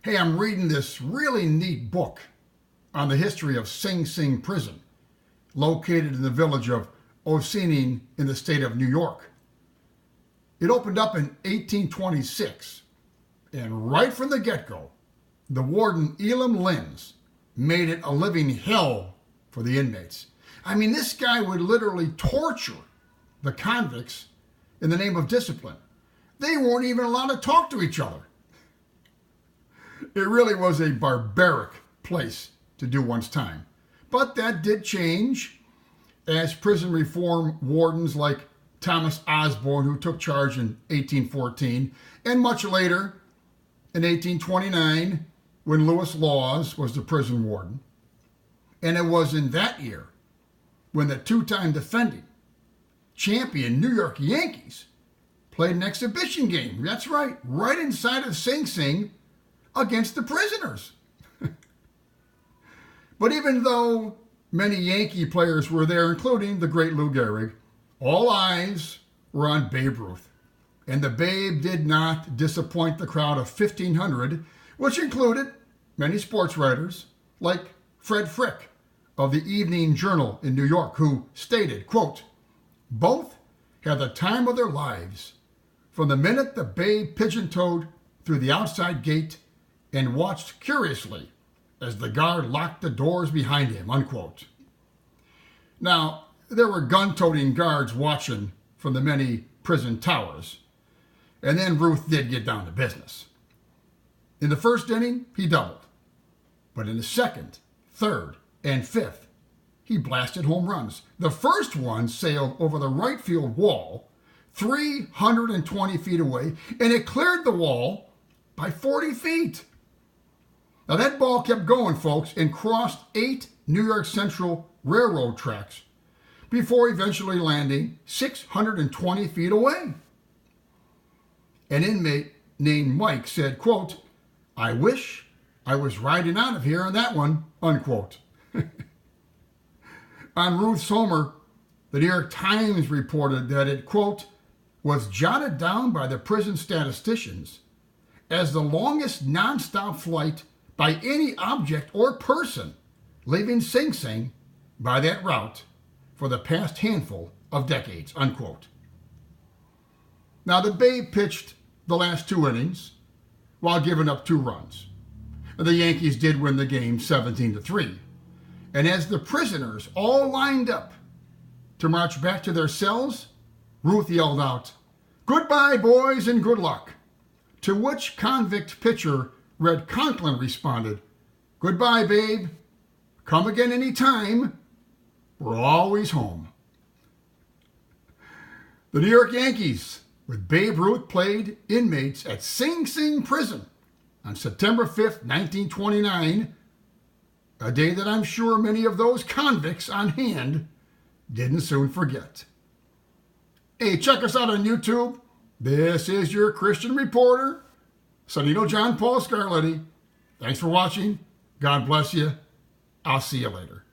Hey, I'm reading this really neat book on the history of Sing Sing Prison, located in the village of Ossining in the state of New York. It opened up in 1826, and right from the get-go, the warden Elam Lins made it a living hell for the inmates. I mean, this guy would literally torture the convicts in the name of discipline. They weren't even allowed to talk to each other. It really was a barbaric place to do one's time. But that did change as prison reform wardens like Thomas Osborne, who took charge in 1814, and much later, in 1829, when Lewis Laws was the prison warden. And it was in that year when the two-time defending champion New York Yankees played an exhibition game. That's right inside of Sing Sing against the prisoners. But even though many Yankee players were there, including the great Lou Gehrig, all eyes were on Babe Ruth. And the Babe did not disappoint the crowd of 1,500, which included many sports writers like Fred Frick of the Evening Journal in New York, who stated, quote, "Both had the time of their lives from the minute the Babe pigeon-toed through the outside gate and watched curiously as the guard locked the doors behind him," unquote. Now, there were gun-toting guards watching from the many prison towers, and then Ruth did get down to business. In the first inning, he doubled, but in the second, third, and fifth, he blasted home runs. The first one sailed over the right field wall 320 feet away, and it cleared the wall by 40 feet. Now that ball kept going, folks, and crossed 8 New York Central Railroad tracks before eventually landing 620 feet away. An inmate named Mike said, quote, "I wish I was riding out of here on that one," unquote. On Ruth's homer, the New York Times reported that it, quote, "was jotted down by the prison statisticians as the longest nonstop flight by any object or person leaving Sing Sing by that route for the past handful of decades," unquote. Now, the Babe pitched the last 2 innings while giving up 2 runs. The Yankees did win the game 17-3. And as the prisoners all lined up to march back to their cells, Ruth yelled out, "Goodbye, boys, and good luck." To which convict pitcher Red Conklin responded, "Goodbye, Babe. Come again any time. We're always home." The New York Yankees, with Babe Ruth, played inmates at Sing Sing Prison on September 5th, 1929, a day that I'm sure many of those convicts on hand didn't soon forget. Hey, check us out on YouTube. This is your Christian reporter, Sonino John Paul Scarletti. Thanks for watching. God bless you. I'll see you later.